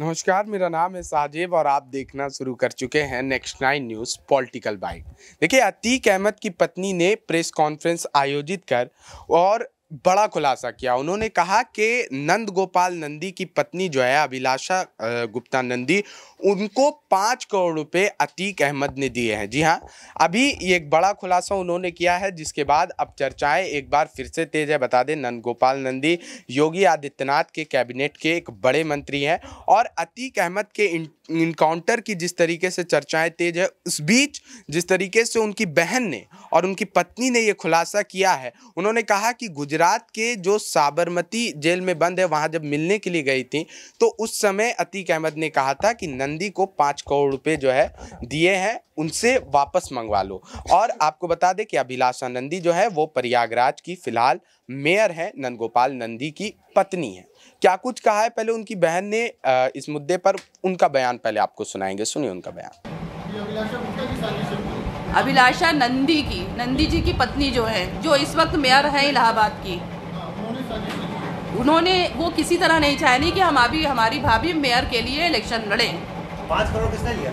नमस्कार, मेरा नाम है साजिब और आप देखना शुरू कर चुके हैं नेक्स्ट 9 न्यूज़ पॉलिटिकल बाइट। देखिए, अतीक अहमद की पत्नी ने प्रेस कॉन्फ्रेंस आयोजित कर और बड़ा खुलासा किया। उन्होंने कहा कि नंद गोपाल नंदी की पत्नी जो है अभिलाषा गुप्ता नंदी, उनको 5 करोड़ रुपए अतीक अहमद ने दिए हैं। जी हाँ, अभी ये एक बड़ा खुलासा उन्होंने किया है, जिसके बाद अब चर्चाएं एक बार फिर से तेज है। बता दें, नंद गोपाल नंदी योगी आदित्यनाथ के कैबिनेट के एक बड़े मंत्री हैं और अतीक अहमद के इनकाउंटर की जिस तरीके से चर्चाएं तेज है, उस बीच जिस तरीके से उनकी बहन ने और उनकी पत्नी ने ये खुलासा किया है, उन्होंने कहा कि गुजरात के जो साबरमती जेल में बंद है, वहां जब मिलने के लिए गई थी तो उस समय अतीक अहमद ने कहा था कि नंदी को 5 करोड़ रुपए जो है दिए हैं, उनसे वापस मंगवा लो। और आपको बता दें कि अभिलाषा नंदी जो है वो प्रयागराज की फिलहाल मेयर है, नंद गोपाल नंदी की पत्नी है। क्या कुछ कहा है पहले उनकी बहन ने इस मुद्दे पर, उनका बयान पहले आपको सुनाएंगे, सुनिए उनका बयान। अभिलाषा नंदी जी की पत्नी जो है, जो इस वक्त मेयर है इलाहाबाद की, उन्होंने वो किसी तरह नहीं चाहे कि हमारी भाभी मेयर के लिए इलेक्शन लड़े। 5 करोड़ किसने लिया?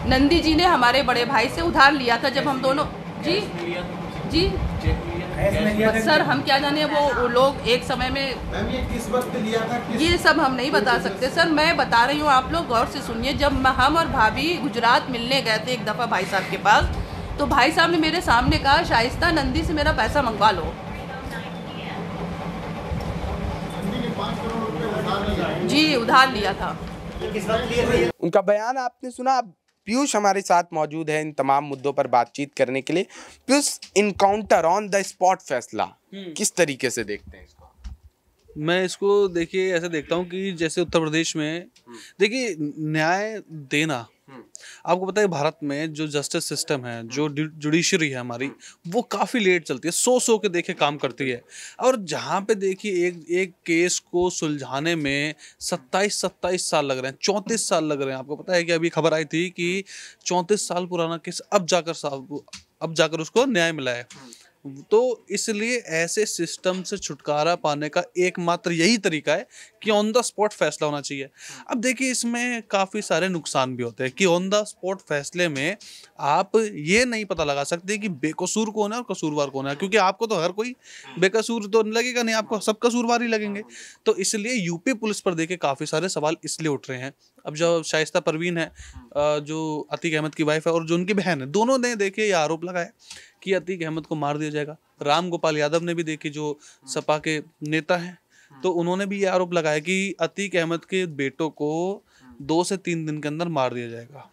नंदी जी ने हमारे बड़े भाई से उधार लिया था जब हम दोनों जी सर, हम क्या जाने वो लोग एक समय में ये किस वक्त लिया था? ये सब हम नहीं बता सकते सर। मैं बता रही हूँ, आप लोग गौर से सुनिए। जब हम और भाभी गुजरात मिलने गए थे एक दफ़ा भाई साहब के पास, तो भाई साहब ने मेरे सामने कहा, शाइस्ता नंदी से मेरा पैसा मंगवा लो। जी, उधार लिया था। उनका बयान आपने सुना। पीयूष हमारे साथ मौजूद है इन तमाम मुद्दों पर बातचीत करने के लिए। Piyush, encounter on the spot फैसला किस तरीके से देखते हैं इसको? मैं इसको देखिए ऐसे देखता हूँ कि जैसे उत्तर प्रदेश में देखिए न्याय देना, आपको पता है भारत में जो जस्टिस सिस्टम है, जो जुडिशरी है हमारी, वो काफ़ी लेट चलती है, सौ के देखे काम करती है। और जहाँ पे देखिए एक केस को सुलझाने में 27 साल लग रहे हैं, 34 साल लग रहे हैं। आपको पता है कि अभी खबर आई थी कि 34 साल पुराना केस अब जाकर उसको न्याय मिला है। तो इसलिए ऐसे सिस्टम से छुटकारा पाने का एकमात्र यही तरीका है कि ऑन द स्पॉट फैसला होना चाहिए। अब देखिए, इसमें काफ़ी सारे नुकसान भी होते हैं कि ऑन द स्पॉट फैसले में आप ये नहीं पता लगा सकते कि बेकसूर कौन है और कसूरवार कौन है, क्योंकि आपको तो हर कोई बेकसूर तो लगेगा नहीं, आपको सब कसूरवार ही लगेंगे। तो इसलिए यूपी पुलिस पर देखिए काफ़ी सारे सवाल इसलिए उठ रहे हैं। अब जो शाइस्ता परवीन है, जो अतीक अहमद की वाइफ है, और जो उनकी बहन है, दोनों ने देखिए ये आरोप लगाया कि अतीक अहमद को मार दिया जाएगा। राम गोपाल यादव ने भी देखिए, जो सपा के नेता हैं, तो उन्होंने भी ये आरोप लगाया कि अतीक अहमद के बेटों को 2 से 3 दिन के अंदर मार दिया जाएगा।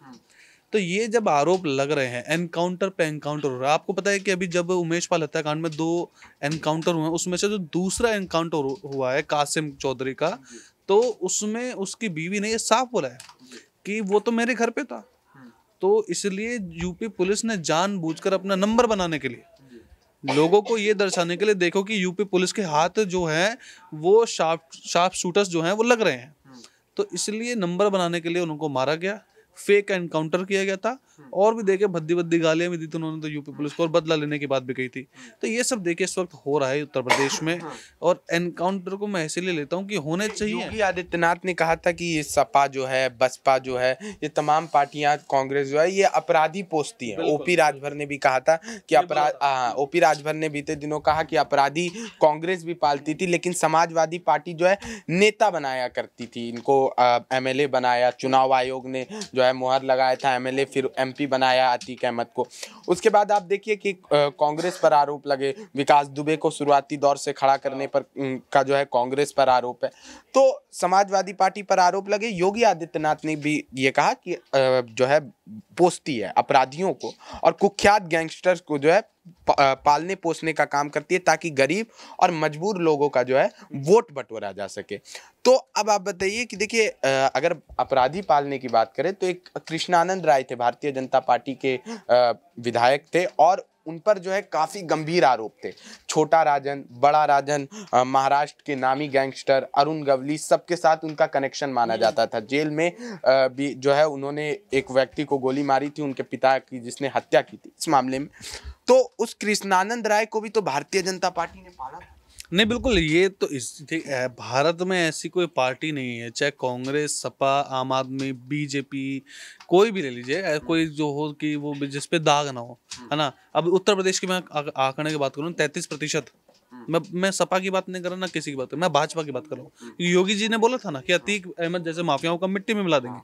तो ये जब आरोप लग रहे हैं, एनकाउंटर पे एनकाउंटर हो रहा है। आपको पता है कि अभी जब उमेश पाल हत्याकांड में 2 एनकाउंटर हुए, उसमें से जो दूसरा एनकाउंटर हुआ है कासिम चौधरी का, तो उसमें उसकी बीवी ने ये साफ बोला है कि वो तो मेरे घर पे था। तो इसलिए यूपी पुलिस ने जानबूझकर अपना नंबर बनाने के लिए, लोगों को ये दर्शाने के लिए, देखो कि यूपी पुलिस के हाथ जो हैं वो शार्प शूटर्स जो हैं वो लग रहे हैं, तो इसलिए नंबर बनाने के लिए उनको मारा गया, फेक एनकाउंटर किया गया था। और भी देखे भद्दी गालियां भी दी थी उन्होंने तो यूपी पुलिस को, और बदला लेने की बात भी कही थी। तो ये सब देखिए इस वक्त हो रहा है उत्तर प्रदेश में, और एनकाउंटर को मैं इसीलिए लेता हूँ कि होने चाहिए। योगी आदित्यनाथ ने कहा था कि ये सपा जो है, बसपा जो है, ये तमाम पार्टियां, कांग्रेस जो है, ये अपराधी पोसती है। ओपी राजभर ने भी कहा था कि ओपी राजभर ने बीते दिनों कहा कि अपराधी कांग्रेस भी पालती थी, लेकिन समाजवादी पार्टी जो है नेता बनाया करती थी, इनको एमएलए बनाया। चुनाव आयोग ने जो है मुहर लगाया था एमएलए, फिर एमपी बनाया अतीक अहमद को। उसके बाद आप देखिए कि कांग्रेस पर आरोप लगे, विकास दुबे को शुरुआती दौर से खड़ा करने पर का जो है कांग्रेस पर आरोप है, तो समाजवादी पार्टी पर आरोप लगे। योगी आदित्यनाथ ने भी ये कहा कि जो है पोसती है अपराधियों को और कुख्यात गैंगस्टर्स को जो है पालने पोसने का काम करती है, ताकि गरीब और मजबूर लोगों का जो है वोट बटोरा जा सके। तो अब आप बताइए कि देखिए, अगर अपराधी पालने की बात करें तो एक कृष्णानंद राय थे, भारतीय जनता पार्टी के विधायक थे, और उन पर जो है काफ़ी गंभीर आरोप थे। छोटा राजन, बड़ा राजन, महाराष्ट्र के नामी गैंगस्टर अरुण गवली, सबके साथ उनका कनेक्शन माना जाता था। जेल में भी जो है उन्होंने एक व्यक्ति को गोली मारी थी, उनके पिता की, जिसने हत्या की थी इस मामले में। तो उस कृष्णानंद राय को भी तो भारतीय जनता पार्टी ने पाला था। नहीं बिल्कुल, ये तो भारत में ऐसी कोई पार्टी नहीं है, चाहे कांग्रेस, सपा, आम आदमी, बीजेपी, कोई भी ले लीजिए, कोई जो हो कि वो जिस पे दाग ना हो, है ना। अब उत्तर प्रदेश की मैं आंकड़े की बात करूँ, 33%। मैं सपा की बात नहीं कर रहा ना किसी की बात, मैं भाजपा की बात कर रहा हूँ। योगी जी ने बोला था ना कि अतीक अहमद जैसे माफियाओं का मिट्टी में मिला देंगे,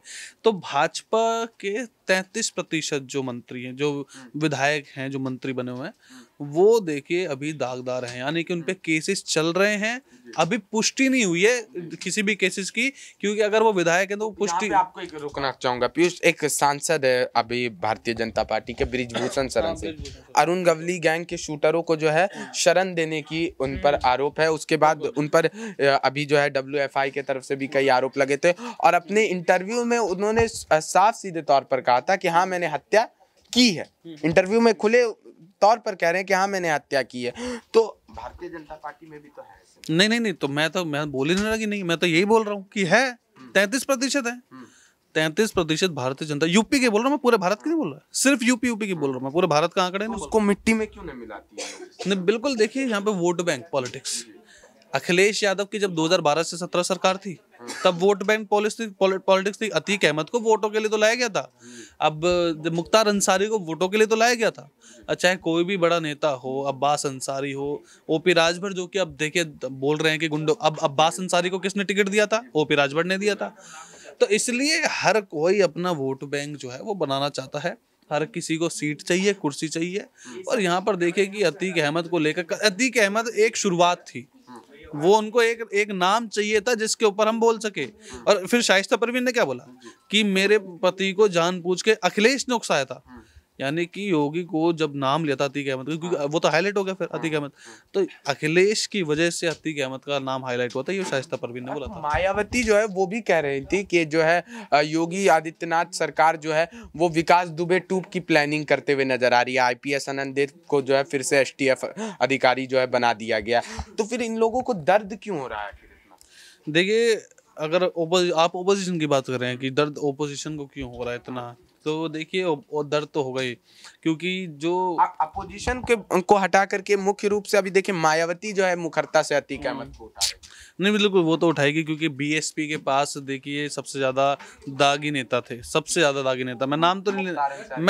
तो भाजपा के 33% जो मंत्री हैं, जो विधायक हैं, जो मंत्री बने हुए हैं, वो देखिए अभी दागदार हैं, यानी कि उनपे केसेस चल रहे हैं। अभी पुष्टि नहीं हुई है किसी भी केसेस की, क्योंकि अगर वो विधायक है तो पुष्टि। आपको एक रुकना चाहूंगा पीयूष, एक सांसद है अभी भारतीय जनता पार्टी के ब्रिजभूषण शरण से, अरुण गवली गैंग के शूटरों को जो है शरण देने की उन पर आरोप है। उसके बाद उन पर अभी जो है WFI के तरफ से भी कई आरोप लगे थे, और अपने इंटरव्यू में उन्होंने साफ सीधे तौर पर कहा था कि हाँ मैंने हत्या की है। इंटरव्यू में खुले तौर पर कह रहे हैं कि हाँ मैंने हत्या की है। तो भारतीय जनता पार्टी में भी तो है ऐसे। नहीं, तो मैं बोल ही नहीं रहा कि नहीं, मैं तो यही बोल रहा हूँ कि है 33% है। 33% भारतीय जनता, यूपी के बोल रहा हूँ मैं, पूरे भारत की नहीं बोल रहा, सिर्फ यूपी की बोल रहा हूँ मैं, पूरे भारत का आंकड़े नहीं। उसको मिट्टी में क्यों नहीं मिलाती है? नहीं बिल्कुल, देखिए यहाँ पे vote bank politics, Akhilesh Yadav की जब 2012 से 17 सरकार थी, तब वोट बैंक पॉलिटिक्स थी। अतीक अहमद को वोटों के लिए तो लाया गया था, अब मुख्तार अंसारी को वोटों के लिए तो लाया गया था। चाहे कोई भी बड़ा नेता हो, अब्बास अंसारी हो, ओपी राजभर, जो कि अब देखिए बोल रहे हैं कि गुंडों, अब अब्बास अंसारी को किसने टिकट दिया था? ओपी राजभर ने दिया था। तो इसलिए हर कोई अपना वोट बैंक जो है वो बनाना चाहता है, हर किसी को सीट चाहिए, कुर्सी चाहिए। और यहाँ पर देखिए कि अतीक अहमद को लेकर, अतीक अहमद एक शुरुआत थी, वो उनको एक नाम चाहिए था जिसके ऊपर हम बोल सके। और फिर शाइस्ता परवीन ने क्या बोला कि मेरे पति को जानबूझ के अखिलेश ने उकसाया था, यानी कि योगी को जब नाम लिया था अतीक अहमद, क्योंकि वो तो हाईलाइट हो गया फिर अतीक अहमद, तो अखिलेश की वजह से अतीक अहमद का नाम हाईलाइट हुआ था, ये शाइस्ता परवीन ने बोला था। मायावती जो है वो भी कह रही थी कि जो है योगी आदित्यनाथ सरकार जो है वो विकास दुबे 2 की प्लानिंग करते हुए नजर आ रही है। IPS अनंत देव को जो है फिर से STF अधिकारी जो है बना दिया गया। तो फिर इन लोगों को दर्द क्यों हो रहा है? देखिए, अगर आप ओपोजिशन की बात कर रहे हैं कि दर्द ओपोजिशन को क्यों हो रहा है इतना, तो देखिए वो दर्द तो होगा ही, क्योंकि जो अपोजिशन के को हटा करके मुख्य रूप से अभी देखिए मायावती जो है मुखरता से अतीक अहमद को उठा रहे। नहीं बिल्कुल, वो तो उठाएगी, क्योंकि BSP के पास देखिए सबसे ज्यादा दागी नेता थे, सबसे ज्यादा दागी नेता। मैं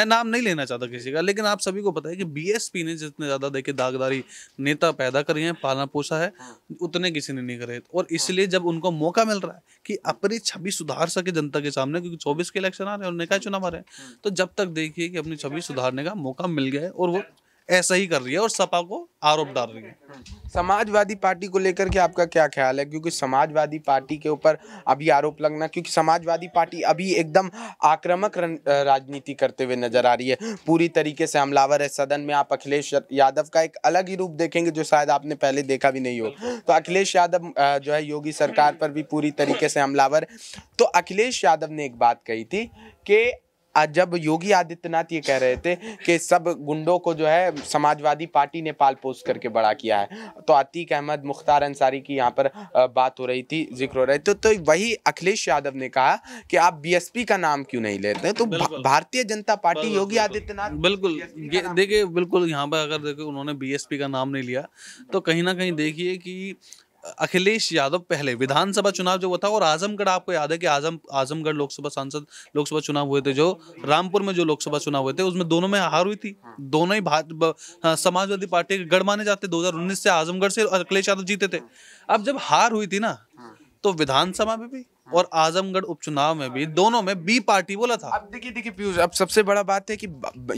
नाम नहीं लेना चाहता किसी का, लेकिन आप सभी को पता है कि BSP ने जितने ज्यादा देखिए दागदारी नेता पैदा करे हैं, पालना पोसा है, उतने किसी ने नहीं करे। और इसलिए जब उनको मौका मिल रहा है कि अपनी छवि सुधार सके जनता के सामने, क्योंकि 24 के इलेक्शन आ रहे हैं और निकाय चुनाव आ रहे हैं, तो जब तक देखिए कि अपनी छवि सुधारने का मौका मिल गया है, और वो ऐसा ही कर रही है और सपा को आरोप डाल रही है। समाजवादी पार्टी को लेकर के आपका क्या ख्याल है? क्योंकि समाजवादी पार्टी के ऊपर अभी आरोप लगना, क्योंकि समाजवादी पार्टी अभी एकदम आक्रामक राजनीति करते हुए नजर आ रही है, पूरी तरीके से हमलावर है। सदन में आप अखिलेश यादव का एक अलग ही रूप देखेंगे जो शायद आपने पहले देखा भी नहीं हो। तो अखिलेश यादव जो है योगी सरकार पर भी पूरी तरीके से हमलावर। तो अखिलेश यादव ने एक बात कही थी कि जब योगी आदित्यनाथ ये कह रहे थे कि सब गुंडों को जो है समाजवादी पार्टी ने पाल पोस करके बड़ा किया है, तो अतीक अहमद, मुख्तार अंसारी की यहाँ पर बात हो रही थी, जिक्र हो रहे थे। तो वही अखिलेश यादव ने कहा कि आप BSP का नाम क्यों नहीं लेते? तो भारतीय जनता पार्टी योगी आदित्यनाथ, बिल्कुल देखिए, बिल्कुल यहाँ पर अगर देखो उन्होंने BSP का नाम नहीं लिया, तो कहीं ना कहीं देखिए कि अखिलेश यादव पहले विधानसभा चुनाव जो हुआ था, और आजमगढ़, आपको याद है कि आजमगढ़ लोकसभा चुनाव हुए थे, जो रामपुर में जो लोकसभा चुनाव हुए थे, उसमें दोनों में हार हुई थी। दोनों ही समाजवादी पार्टी के गढ़ माने जाते। 2019 से आजमगढ़ से अखिलेश यादव जीते थे। अब जब हार हुई थी ना, तो विधानसभा में भी और आजमगढ़ उपचुनाव में भी, दोनों में B पार्टी बोला था। अब देखिए पीयूष, अब सबसे बड़ा बात है कि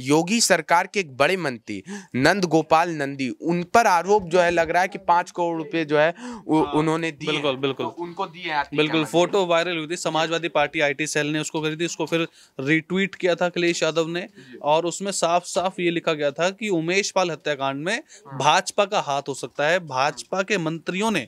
योगी सरकार के एक बड़े मंत्री नंद गोपाल नंदी, उन पर आरोप जो है लग रहा है कि 5 करोड़ रुपए जो है उन्होंने दिए। बिल्कुल तो उनको दिए हैं। बिल्कुल, फोटो वायरल हुई थी, समाजवादी पार्टी IT सेल ने उसको करी थी, उसको फिर रीट्वीट किया था अखिलेश यादव ने, और उसमें साफ साफ ये लिखा गया था कि उमेश पाल हत्याकांड में भाजपा का हाथ हो सकता है। भाजपा के मंत्रियों ने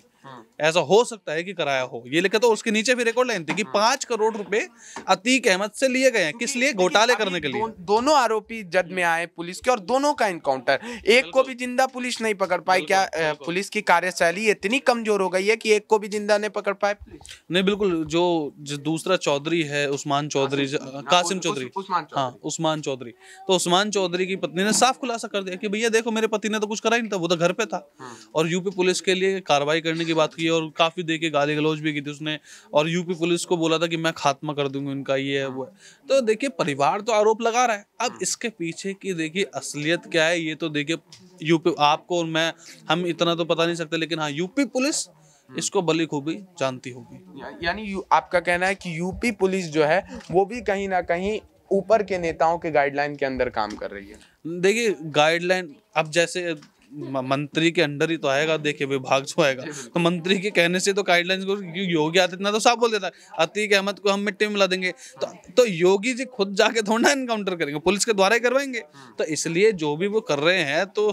ऐसा हो सकता है कि कराया हो, ये लिखा तो उसके नीचे फिर एक और लाइन थी कि 5 करोड़ रुपए अतीक अहमद से लिए गए हैं, किस लिए? घोटाले करने के लिए। दोनों आरोपी जद में आए पुलिस के और दोनों का इनकाउंटर, एक को भी जिंदा पुलिस नहीं पकड़ पाई। क्या पुलिस की कार्यशैली इतनी कमजोर हो गई है कि एक को भी जिंदा नहीं पकड़ पाए पुलिस? नहीं, बिल्कुल। जो दूसरा चौधरी है, उस्मान चौधरी, कासिम चौधरी, हाँ उस्मान चौधरी, तो उस्मान चौधरी की पत्नी ने साफ खुलासा कर दिया कि भैया देखो मेरे पति ने तो कुछ करा ही नहीं था, वो तो घर पे था। और यूपी पुलिस के लिए कार्रवाई करने की बात की और काफी देखिए गाली गलौज भी की थी उसने, और यूपी पुलिस को बोला था कि मैं खात्मा कर दूंगी उनका, ये है वो है। तो देखिए परिवार तो आरोप लगा रहा है, अब इसके पीछे की देखिए असलियत क्या है ये तो देखिए यूपी, आपको और मैं, हम इतना तो पता नहीं सकते, लेकिन हाँ यूपी पुलिस इसको भली खूबी जानती होगी। यानी आपका कहना है कि यूपी पुलिस जो है वो भी कहीं ना कहीं ऊपर के नेताओं के गाइडलाइन के अंदर काम कर रही है। देखिए गाइडलाइन, अब जैसे मंत्री के अंडर ही तो आएगा, देखिए विभाग जो आएगा, तो मंत्री के कहने से तो गाइडलाइंस को योगी आदित्यनाथ तो साफ बोल देता है अतीक अहमद को हम मिट्टी में मिला देंगे, तो योगी जी खुद जाके थोड़ा एनकाउंटर करेंगे, पुलिस के द्वारा ही करवाएंगे। तो इसलिए जो भी वो कर रहे हैं, तो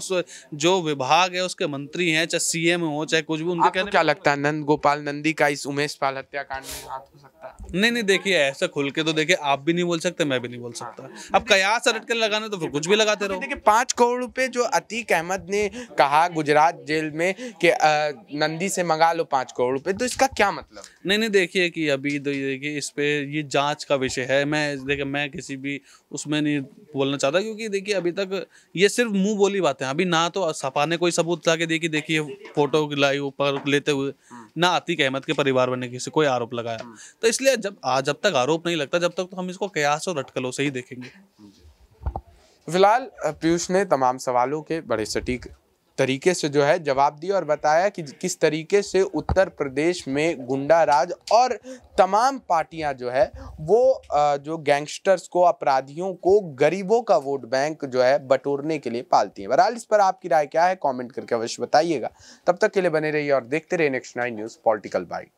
जो विभाग है उसके मंत्री हैं, चाहे सीएम हो चाहे कुछ भी, उनके कहने। क्या लगता है नंद गोपाल नंदी का इस उमेश पाल हत्याकांड में हाथ हो सकता है? नहीं देखिए ऐसा खुल के तो देखिए आप भी नहीं बोल सकते, मैं भी नहीं बोल सकता। अब कयास रट के लगाने तो फिर कुछ भी लगाते रहो। देखिए 5 करोड़ रुपए जो अतीक अहमद ने कहा गुजरात जेल में कि नंदी से मंगा लो 5 करोड़ रुपए, तो इसका क्या मतलब? नहीं देखिए कि अभी तो देखिए इस पे ये जांच का विषय है। मैं किसी भी उसमें नहीं बोलना चाहता, क्योंकि देखिए अभी तक ये सिर्फ मुंह बोली बातें, अभी ना तो सपा ने कोई सबूत ला के देखिए फोटो लाई ऊपर लेते हुए, ना अतीक अहमद के परिवार वाले ने किसी कोई आरोप लगाया। तो इसलिए जब तक आरोप नहीं लगता, जब तक तो हम इसको कयास और रटकलों से ही देखेंगे। फिलहाल पीयूष ने तमाम सवालों के बड़े सटीक तरीके से जो है जवाब दिया और बताया कि किस तरीके से उत्तर प्रदेश में गुंडा राज और तमाम पार्टियां जो है वो जो गैंगस्टर्स को, अपराधियों को, गरीबों का वोट बैंक जो है बटोरने के लिए पालती हैं। बहरहाल इस पर आपकी राय क्या है, कमेंट करके अवश्य बताइएगा। तब तक के लिए बने रहिए और देखते रहिए नेक्स्ट 9 न्यूज़ पॉलिटिकल बाइट।